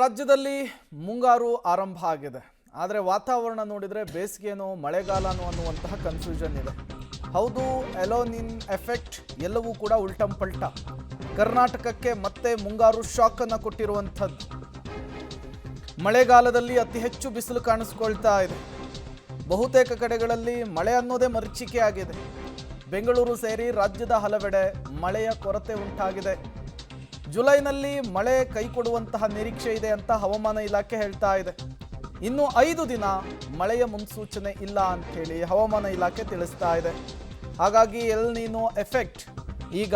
ರಾಜ್ಯದಲ್ಲಿ ಮುಂಗಾರು ಆರಂಭ ಆಗಿದೆ. ಆದರೆ ವಾತಾವರಣ ನೋಡಿದರೆ ಬೇಸಿಗೆನೋ ಮಳೆಗಾಲನೋ ಅನ್ನುವಂತಹ ಕನ್ಫ್ಯೂಷನ್ ಇದೆ. ಹೌದು, ಎಲೋನಿನ್ ಎಫೆಕ್ಟ್ ಎಲ್ಲವೂ ಕೂಡ ಉಲ್ಟಂ ಪಲ್ಟ. ಕರ್ನಾಟಕಕ್ಕೆ ಮತ್ತೆ ಮುಂಗಾರು ಶಾಕ್ ಅನ್ನು ಕೊಟ್ಟಿರುವಂಥದ್ದು. ಮಳೆಗಾಲದಲ್ಲಿ ಅತಿ ಹೆಚ್ಚು ಬಿಸಿಲು ಕಾಣಿಸ್ಕೊಳ್ತಾ ಇದೆ. ಬಹುತೇಕ ಕಡೆಗಳಲ್ಲಿ ಮಳೆ ಅನ್ನೋದೇ ಮರೀಚಿಕೆ ಆಗಿದೆ. ಬೆಂಗಳೂರು ಸೇರಿ ರಾಜ್ಯದ ಹಲವೆಡೆ ಮಳೆಯ ಕೊರತೆ ಉಂಟಾಗಿದೆ. ಜುಲೈನಲ್ಲಿ ಮಳೆ ಕೈಕೊಡುವಂತಹ ನಿರೀಕ್ಷೆ ಇದೆ ಅಂತ ಹವಾಮಾನ ಇಲಾಖೆ ಹೇಳ್ತಾ ಇದೆ. ಇನ್ನು 5 ದಿನ ಮಳೆಯ ಮುನ್ಸೂಚನೆ ಇಲ್ಲ ಅಂತ ಹೇಳಿ ಹವಾಮಾನ ಇಲಾಖೆ ತಿಳಿಸ್ತಾ ಇದೆ. ಹಾಗಾಗಿ ಎಲ್ ನೀನೋ ಎಫೆಕ್ಟ್ ಈಗ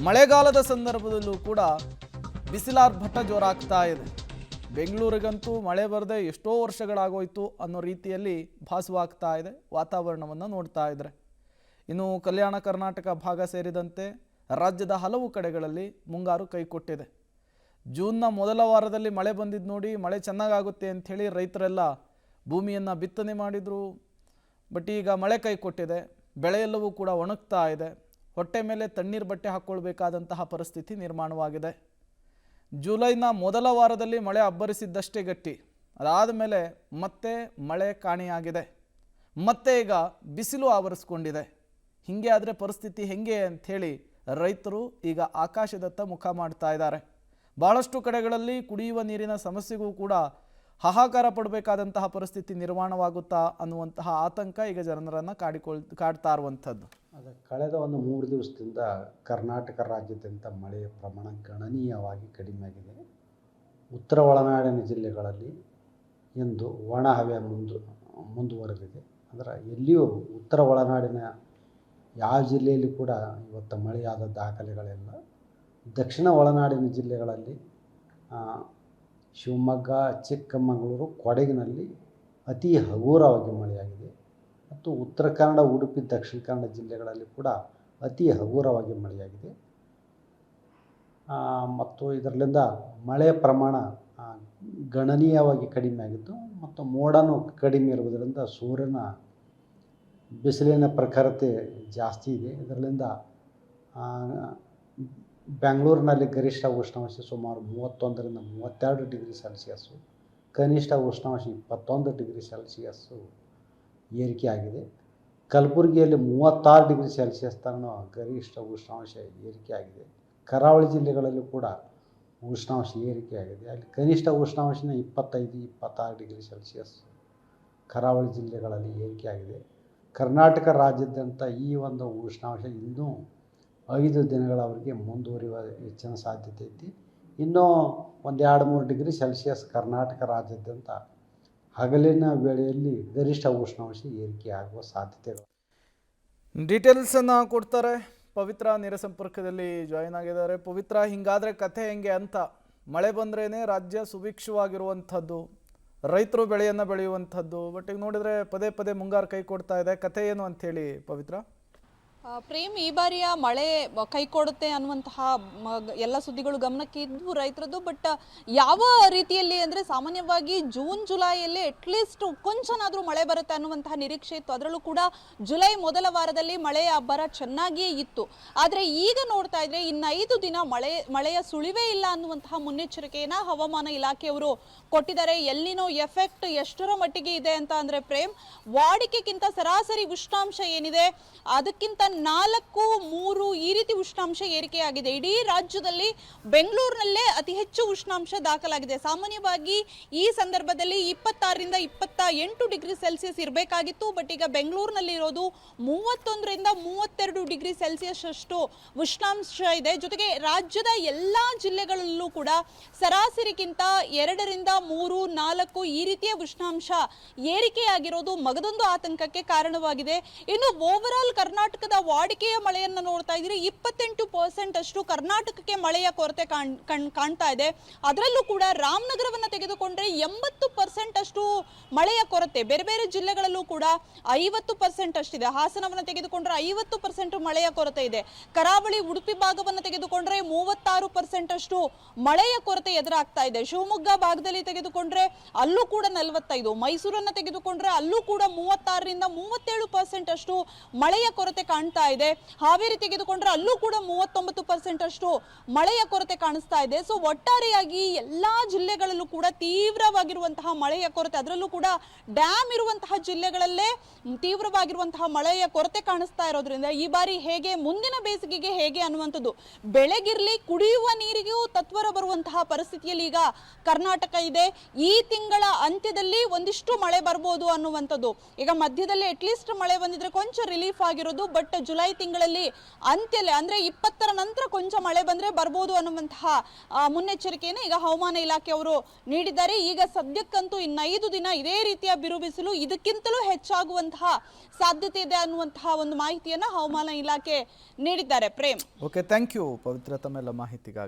ಮಳೆಗಾಲದ ಸಂದರ್ಭದಲ್ಲೂ ಕೂಡ ಬಿಸಿಲಾರ್ಭಟ ಜೋರಾಗ್ತಾ ಇದೆ. ಬೆಂಗಳೂರಿಗಂತೂ ಮಳೆ ಬರದೆ ಎಷ್ಟೋ ವರ್ಷಗಳಾಗೋಯ್ತು ಅನ್ನೋ ರೀತಿಯಲ್ಲಿ ಭಾಸವಾಗ್ತಾ ಇದೆ ವಾತಾವರಣವನ್ನು ನೋಡ್ತಾ ಇದ್ರೆ. ಇನ್ನು ಕಲ್ಯಾಣ ಕರ್ನಾಟಕ ಭಾಗ ಸೇರಿದಂತೆ ರಾಜ್ಯದ ಹಲವು ಕಡೆಗಳಲ್ಲಿ ಮುಂಗಾರು ಕೈಕೊಟ್ಟಿದೆ. ಜೂನ್ನ ಮೊದಲ ವಾರದಲ್ಲಿ ಮಳೆ ಬಂದಿದ್ದು ನೋಡಿ, ಮಳೆ ಚೆನ್ನಾಗಾಗುತ್ತೆ ಅಂಥೇಳಿ ರೈತರೆಲ್ಲ ಭೂಮಿಯನ್ನು ಬಿತ್ತನೆ ಮಾಡಿದರು. ಬಟ್ ಈಗ ಮಳೆ ಕೈಕೊಟ್ಟಿದೆ. ಬೆಳೆಯೆಲ್ಲವೂ ಕೂಡ ಒಣಗ್ತಾ ಇದೆ. ಹೊಟ್ಟೆ ಮೇಲೆ ತಣ್ಣೀರು ಬಟ್ಟೆ ಹಾಕ್ಕೊಳ್ಬೇಕಾದಂತಹ ಪರಿಸ್ಥಿತಿ ನಿರ್ಮಾಣವಾಗಿದೆ. ಜುಲೈನ ಮೊದಲ ವಾರದಲ್ಲಿ ಮಳೆ ಅಬ್ಬರಿಸಿದ್ದಷ್ಟೇ ಗಟ್ಟಿ. ಅದಾದ ಮೇಲೆ ಮತ್ತೆ ಮಳೆ ಕಾಣೆಯಾಗಿದೆ. ಮತ್ತೆ ಈಗ ಬಿಸಿಲು ಆವರಿಸ್ಕೊಂಡಿದೆ. ಹೀಗೆ ಆದರೆ ಪರಿಸ್ಥಿತಿ ಹೆಂಗೆ ಅಂಥೇಳಿ ರೈತರು ಈಗ ಆಕಾಶದತ್ತ ಮುಖ ಮಾಡ್ತಾ ಇದ್ದಾರೆ. ಬಹಳಷ್ಟು ಕಡೆಗಳಲ್ಲಿ ಕುಡಿಯುವ ನೀರಿನ ಸಮಸ್ಯೆಗೂ ಕೂಡ ಹಾಹಾಕಾರ ಪಡಬೇಕಾದಂತಹ ಪರಿಸ್ಥಿತಿ ನಿರ್ಮಾಣವಾಗುತ್ತಾ ಅನ್ನುವಂತಹ ಆತಂಕ ಈಗ ಜನರನ್ನು ಕಾಡ್ತಾ ಇರುವಂಥದ್ದು. ಅದು ಕಳೆದ 3 ದಿವಸದಿಂದ ಕರ್ನಾಟಕ ರಾಜ್ಯಾದ್ಯಂತ ಮಳೆಯ ಪ್ರಮಾಣ ಗಣನೀಯವಾಗಿ ಕಡಿಮೆಯಾಗಿದೆ. ಉತ್ತರ ಒಳನಾಡಿನ ಜಿಲ್ಲೆಗಳಲ್ಲಿ ಇಂದು ಒಣ ಹವೆ ಮುಂದುವರೆದಿದೆ. ಅಂದರೆ ಎಲ್ಲಿಯೂ ಉತ್ತರ ಒಳನಾಡಿನ ಯಾವ ಜಿಲ್ಲೆಯಲ್ಲಿ ಕೂಡ ಇವತ್ತು ಮಳೆಯಾದ ದಾಖಲೆಗಳಿಲ್ಲ. ದಕ್ಷಿಣ ಒಳನಾಡಿನ ಜಿಲ್ಲೆಗಳಲ್ಲಿ ಶಿವಮೊಗ್ಗ, ಚಿಕ್ಕಮಗಳೂರು, ಕೊಡಗಿನಲ್ಲಿ ಅತಿ ಹಗುರವಾಗಿ ಮಳೆಯಾಗಿದೆ. ಮತ್ತು ಉತ್ತರ ಕನ್ನಡ, ಉಡುಪಿ, ದಕ್ಷಿಣ ಕನ್ನಡ ಜಿಲ್ಲೆಗಳಲ್ಲಿ ಕೂಡ ಅತಿ ಹಗುರವಾಗಿ ಮಳೆಯಾಗಿದೆ. ಮತ್ತು ಇದರಿಂದ ಮಳೆಯ ಪ್ರಮಾಣ ಗಣನೀಯವಾಗಿ ಕಡಿಮೆ ಆಗಿದ್ದು ಮತ್ತು ಮೋಡನೂ ಕಡಿಮೆ ಇರುವುದರಿಂದ ಸೂರ್ಯನ ಬಿಸಿಲಿನ ಪ್ರಖರತೆ ಜಾಸ್ತಿ ಇದೆ. ಇದರಿಂದ ಬೆಂಗಳೂರಿನಲ್ಲಿ ಗರಿಷ್ಠ ಉಷ್ಣಾಂಶ ಸುಮಾರು 31ರಿಂದ 32 ಡಿಗ್ರಿ ಸೆಲ್ಸಿಯಸ್ಸು, ಕನಿಷ್ಠ ಉಷ್ಣಾಂಶ 21 ಡಿಗ್ರಿ ಸೆಲ್ಸಿಯಸ್ಸು ಏರಿಕೆಯಾಗಿದೆ. ಕಲಬುರಗಿಯಲ್ಲಿ 36 ಡಿಗ್ರಿ ಸೆಲ್ಸಿಯಸ್ ತನಕ ಗರಿಷ್ಠ ಉಷ್ಣಾಂಶ ಏರಿಕೆಯಾಗಿದೆ. ಕರಾವಳಿ ಜಿಲ್ಲೆಗಳಲ್ಲೂ ಕೂಡ ಉಷ್ಣಾಂಶ ಏರಿಕೆಯಾಗಿದೆ. ಅಲ್ಲಿ ಕನಿಷ್ಠ ಉಷ್ಣಾಂಶನ 25-26 ಡಿಗ್ರಿ ಸೆಲ್ಸಿಯಸ್ ಕರಾವಳಿ ಜಿಲ್ಲೆಗಳಲ್ಲಿ ಏರಿಕೆಯಾಗಿದೆ. ಕರ್ನಾಟಕ ರಾಜ್ಯಾದ್ಯಂತ ಈ ಒಂದು ಉಷ್ಣಾಂಶ ಇನ್ನೂ 5 ದಿನಗಳವರೆಗೆ ಮುಂದುವರಿಯುವ ಹೆಚ್ಚಿನ ಸಾಧ್ಯತೆ ಐತಿ. ಇನ್ನೂ 1-2-3 ಡಿಗ್ರಿ ಸೆಲ್ಸಿಯಸ್ ಕರ್ನಾಟಕ ರಾಜ್ಯಾದ್ಯಂತ ಹಗಲಿನ ವೇಳೆಯಲ್ಲಿ ಗರಿಷ್ಠ ಉಷ್ಣಾಂಶ ಏರಿಕೆಯಾಗುವ ಸಾಧ್ಯತೆಗಳು. ಡೀಟೇಲ್ಸನ್ನು ಕೊಡ್ತಾರೆ. ಪವಿತ್ರ ನೇರ ಸಂಪರ್ಕದಲ್ಲಿ ಜಾಯಿನ್ ಆಗಿದ್ದಾರೆ. ಪವಿತ್ರ, ಹಿಂಗಾದರೆ ಕಥೆ ಹೆಂಗೆ ಅಂತ? ಮಳೆ ಬಂದ್ರೇ ರಾಜ್ಯ ಸುಭಿಕ್ಷವಾಗಿರುವಂಥದ್ದು, ರೈತರು ಬೆಳೆಯನ್ನು ಬೆಳೆಯುವಂಥದ್ದು. ಬಟ್ ಈಗ ನೋಡಿದರೆ ಪದೇ ಪದೇ ಮುಂಗಾರು ಕೈ ಕೊಡ್ತಾ ಇದೆ. ಕಥೆ ಏನು ಅಂಥೇಳಿ ಪವಿತ್ರ? ಪ್ರೇಮ್, ಈ ಬಾರಿಯ ಮಳೆ ಕೈ ಕೊಡುತ್ತೆ ಅನ್ನುವಂತಹ ಎಲ್ಲ ಸುದ್ದಿಗಳು ಗಮನಕ್ಕೆ ಇದ್ವು ರೈತರದ್ದು. ಬಟ್ ಯಾವ ರೀತಿಯಲ್ಲಿ ಅಂದರೆ ಸಾಮಾನ್ಯವಾಗಿ ಜೂನ್ ಜುಲೈಯಲ್ಲಿ ಅಟ್ಲೀಸ್ಟ್ ಕೊಂಚನಾದರೂ ಮಳೆ ಬರುತ್ತೆ ಅನ್ನುವಂತಹ ನಿರೀಕ್ಷೆ ಇತ್ತು. ಅದರಲ್ಲೂ ಕೂಡ ಜುಲೈ ಮೊದಲ ವಾರದಲ್ಲಿ ಮಳೆಯ ಅಬ್ಬರ ಚೆನ್ನಾಗಿಯೇ ಇತ್ತು. ಆದರೆ ಈಗ ನೋಡ್ತಾ ಇದ್ರೆ ಇನ್ನು 5 ದಿನ ಮಳೆಯ ಸುಳಿವೇ ಇಲ್ಲ ಅನ್ನುವಂತಹ ಮುನ್ನೆಚ್ಚರಿಕೆಯನ್ನು ಹವಾಮಾನ ಇಲಾಖೆಯವರು ಕೊಟ್ಟಿದ್ದಾರೆ. ಎಲ್ಲಿನೋ ಎಫೆಕ್ಟ್ ಎಷ್ಟರ ಮಟ್ಟಿಗೆ ಇದೆ ಅಂತ ಅಂದರೆ ಪ್ರೇಮ್, ವಾಡಿಕೆಗಿಂತ ಸರಾಸರಿ ಉಷ್ಣಾಂಶ ಏನಿದೆ ಅದಕ್ಕಿಂತ 4-3 ಈ ರೀತಿ ಉಷ್ಣಾಂಶ ಏರಿಕೆಯಾಗಿದೆ. ಇಡೀ ರಾಜ್ಯದಲ್ಲಿ ಬೆಂಗಳೂರಿನಲ್ಲೇ ಅತಿ ಹೆಚ್ಚು ಉಷ್ಣಾಂಶ ದಾಖಲಾಗಿದೆ. ಸಾಮಾನ್ಯವಾಗಿ ಈ ಸಂದರ್ಭದಲ್ಲಿ 26ರಿಂದ 28 ಡಿಗ್ರಿ ಸೆಲ್ಸಿಯಸ್ ಇರಬೇಕಾಗಿತ್ತು. ಬಟ್ ಈಗ ಬೆಂಗಳೂರಿನಲ್ಲಿ ಇರೋದು 31ರಿಂದ 32 ಡಿಗ್ರಿ ಸೆಲ್ಸಿಯಸ್ ಅಷ್ಟು ಉಷ್ಣಾಂಶ ಇದೆ. ಜೊತೆಗೆ ರಾಜ್ಯದ ಎಲ್ಲ ಜಿಲ್ಲೆಗಳಲ್ಲೂ ಕೂಡ ಸರಾಸರಿಗಿಂತ 2ರಿಂದ 3-4 ಈ ರೀತಿಯ ಉಷ್ಣಾಂಶ ಏರಿಕೆಯಾಗಿರೋದು ಮಗದೊಂದು ಆತಂಕಕ್ಕೆ ಕಾರಣವಾಗಿದೆ. ಇನ್ನು ಓವರಾಲ್ ಕರ್ನಾಟಕದ ವಾಡಿಕೆಯ ಮಳೆಯನ್ನು ನೋಡ್ತಾ ಇದ್ರೆ 28% ಅಷ್ಟು ಕರ್ನಾಟಕಕ್ಕೆ ಮಳೆಯ ಕೊರತೆ ಕಾಣ್ತಾ ಇದೆ. ಅದರಲ್ಲೂ ಕೂಡ ರಾಮನಗರವನ್ನು ತೆಗೆದುಕೊಂಡ್ರೆ 80% ಅಷ್ಟು ಮಳೆಯ ಕೊರತೆ. ಬೇರೆ ಬೇರೆ ಜಿಲ್ಲೆಗಳಲ್ಲೂ ಕೂಡ 50% ಅಷ್ಟಿದೆ. ಹಾಸನವನ್ನು ತೆಗೆದುಕೊಂಡ್ರೆ 50% ಮಳೆಯ ಕೊರತೆ ಇದೆ. ಕರಾವಳಿ ಉಡುಪಿ ಭಾಗವನ್ನು ತೆಗೆದುಕೊಂಡ್ರೆ 36% ಅಷ್ಟು ಮಳೆಯ ಕೊರತೆ ಎದುರಾಗ್ತಾ ಇದೆ. ಶಿವಮೊಗ್ಗ ಭಾಗದಲ್ಲಿ ತೆಗೆದುಕೊಂಡ್ರೆ ಅಲ್ಲೂ ಕೂಡ 45, ಮೈಸೂರನ್ನು ತೆಗೆದುಕೊಂಡ್ರೆ ಅಲ್ಲೂ ಕೂಡ 36ರಿಂದ 37% ಅಷ್ಟು ಮಳೆಯ ಕೊರತೆ ಕಾಣ್ತಾ ಕಾಣ್ತಾ ಇದೆ. ಹಾವೇರಿ ತೆಗೆದುಕೊಂಡ್ರೆ ಅಲ್ಲೂ ಕೂಡ 39% ಅಷ್ಟು ಮಳೆಯ ಕೊರತೆ ಕಾಣಿಸ್ತಾ ಇದೆ. ಸೊ ಒಟ್ಟಾರೆಯಾಗಿ ಎಲ್ಲಾ ಜಿಲ್ಲೆಗಳಲ್ಲೂ ಕೂಡ ತೀವ್ರವಾಗಿರುವಂತಹ ಮಳೆಯ ಕೊರತೆ, ಅದರಲ್ಲೂ ಕೂಡ ಡ್ಯಾಮ್ ಇರುವಂತಹ ಜಿಲ್ಲೆಗಳಲ್ಲೇ ತೀವ್ರವಾಗಿರುವಂತಹ ಮಳೆಯ ಕೊರತೆ ಕಾಣಿಸ್ತಾ ಇರೋದ್ರಿಂದ ಈ ಬಾರಿ ಹೇಗೆ, ಮುಂದಿನ ಬೇಸಿಗೆಗೆ ಹೇಗೆ ಅನ್ನುವಂಥದ್ದು, ಬೆಳೆಗಿರ್ಲಿ ಕುಡಿಯುವ ನೀರಿಗೂ ತತ್ವರ ಬರುವಂತಹ ಪರಿಸ್ಥಿತಿಯಲ್ಲಿ ಈಗ ಕರ್ನಾಟಕ ಇದೆ. ಈ ತಿಂಗಳ ಅಂತ್ಯದಲ್ಲಿ ಒಂದಿಷ್ಟು ಮಳೆ ಬರ್ಬೋದು ಅನ್ನುವಂಥದ್ದು. ಈಗ ಮಧ್ಯದಲ್ಲಿ ಅಟ್ಲೀಸ್ಟ್ ಮಳೆ ಬಂದಿದ್ರೆ ಕೊಂಚ ರಿಲೀಫ್ ಆಗಿರೋದು. ಬಟ್ ಜುಲೈ ತಿಂಗಳಲ್ಲಿ ಅಂತ್ಯದಲ್ಲಿ ಅಂದ್ರೆ 20ರ ನಂತರ ಕೊಂಚ ಮಳೆ ಬಂದ್ರೆ ಬರ್ಬೋದು ಅನ್ನುವಂತಹ ಮುನ್ನೆಚ್ಚರಿಕೆಯನ್ನು ಈಗ ಹವಾಮಾನ ಇಲಾಖೆ ಅವರು ನೀಡಿದ್ದಾರೆ. ಈಗ ಸದ್ಯಕ್ಕಂತೂ ಇನ್ನು 5 ದಿನ ಇದೇ ರೀತಿಯ ಬಿರು ಬಿಸಿಲು, ಇದಕ್ಕಿಂತಲೂ ಹೆಚ್ಚಾಗುವಂತಹ ಸಾಧ್ಯತೆ ಇದೆ ಅನ್ನುವಂತಹ ಒಂದು ಮಾಹಿತಿಯನ್ನ ಹವಾಮಾನ ಇಲಾಖೆ ನೀಡಿದ್ದಾರೆ. ಪ್ರೇಮ್, ಓಕೆ, ಥ್ಯಾಂಕ್ ಯು ಪವಿತ್ರ ತಮ್ಮೆಲ್ಲ ಮಾಹಿತಿಗಾಗಿ.